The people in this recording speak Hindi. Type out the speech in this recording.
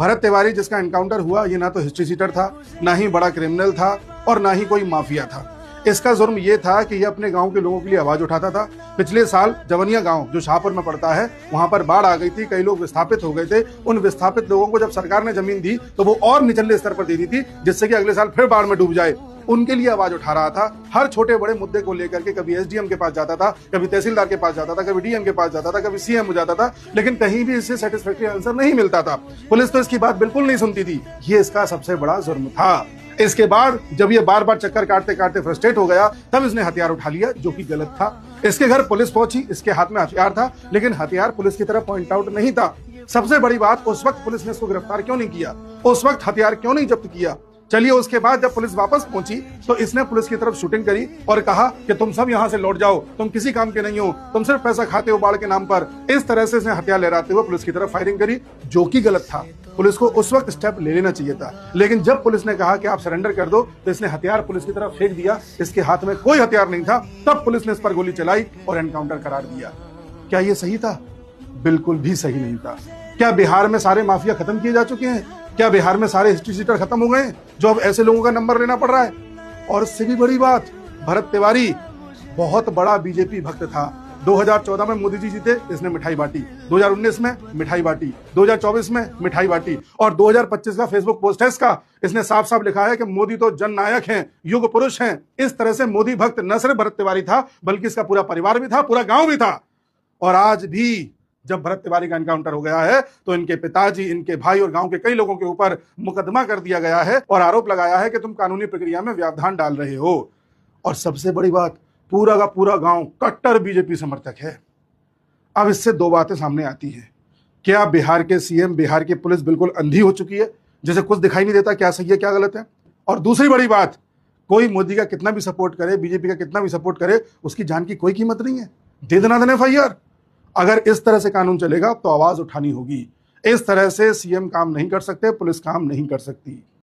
भरत तिवारी जिसका एनकाउंटर हुआ, ये ना तो हिस्ट्री सीटर था, ना ही बड़ा क्रिमिनल था और ना ही कोई माफिया था। इसका जुर्म ये था कि ये अपने गांव के लोगों के लिए आवाज उठाता था। पिछले साल जवनिया गांव जो शाहपुर में पड़ता है, वहां पर बाढ़ आ गई थी, कई लोग विस्थापित हो गए थे। उन विस्थापित लोगों को जब सरकार ने जमीन दी तो वो और निचले स्तर पर दे दी थी, जिससे कि अगले साल फिर बाढ़ में डूब जाए। उनके लिए आवाज उठा रहा था। हर छोटे बड़े मुद्दे को लेकर के कभी एसडीएम के पास जाता था, कभी तहसीलदार के पास जाता था, कभी डीएम के पास जाता था, कभी सीएम हो जाता था, लेकिन कहीं भी इससे सेटिस्फैक्टरी आंसर नहीं मिलता था। पुलिस तो इसकी बात बिल्कुल नहीं सुनती थी। ये इसका सबसे बड़ा जुर्म था। इसके बाद जब ये बार बार चक्कर काटते काटते फ्रस्ट्रेट हो गया, तब इसने हथियार उठा लिया, जो कि गलत था। इसके घर पुलिस पहुंची, इसके हाथ में हथियार था, लेकिन हथियार पुलिस की तरफ पॉइंट आउट नहीं था। सबसे बड़ी बात, उस वक्त पुलिस ने इसको गिरफ्तार क्यों नहीं किया, उस वक्त हथियार क्यों नहीं जब्त किया। चलिए, उसके बाद जब पुलिस वापस पहुंची तो इसने पुलिस की तरफ शूटिंग करी और कहा कि तुम सब यहां से लौट जाओ, तुम किसी काम के नहीं हो, तुम सिर्फ पैसा खाते हो बाढ़ के नाम पर। इस तरह से इसने हथियार लहराते हुए पुलिस की तरफ फायरिंग करी, जो कि गलत था। पुलिस को उस वक्त स्टेप ले लेना चाहिए था, लेकिन जब पुलिस ने कहा कि आप सरेंडर कर दो तो इसने हथियार पुलिस की तरफ फेंक दिया। इसके हाथ में कोई हथियार नहीं था। तब पुलिस ने इस पर गोली चलाई और एनकाउंटर करार दिया। क्या यह सही था? बिल्कुल भी सही नहीं था। क्या बिहार में सारे माफिया खत्म किए जा चुके हैं? क्या बिहार में सारे हिस्ट्री सीटर खत्म हो गए जो अब ऐसे लोगों का नंबर लेना पड़ रहा है? और इससे भी बड़ी बात, भरत तिवारी बहुत बड़ा बीजेपी भक्त था। 2014 में मोदी जी जीते, इसने मिठाई बांटी, 2019 में मिठाई बांटी, 2024 में मिठाई बांटी, और 2025 का फेसबुक पोस्ट है इसका। इसने साफ साफ लिखा है कि मोदी तो जननायक हैं, युग पुरुष हैं। इस तरह से मोदी भक्त न सिर्फ भरत तिवारी था, बल्कि इसका पूरा परिवार भी था, पूरा गांव भी था। और आज भी जब भरत तिवारी का एनकाउंटर हो गया है तो इनके पिताजी, इनके भाई और गांव के कई लोगों के ऊपर मुकदमा कर दिया गया है और आरोप लगाया है कि तुम कानूनी प्रक्रिया में व्यवधान डाल रहे हो। और सबसे बड़ी बात, पूरा का पूरा गांव कट्टर बीजेपी समर्थक है। अब इससे दो बातें सामने आती हैं। क्या बिहार के सीएम, बिहार की पुलिस बिल्कुल अंधी हो चुकी है, जिसे कुछ दिखाई नहीं देता क्या सही है क्या गलत है? और दूसरी बड़ी बात, कोई मोदी का कितना भी सपोर्ट करे, बीजेपी का कितना भी सपोर्ट करे, उसकी जान की कोई कीमत नहीं है। दे देना देना एफआईआर। अगर इस तरह से कानून चलेगा तो आवाज उठानी होगी। इस तरह से सीएम काम नहीं कर सकते, पुलिस काम नहीं कर सकती।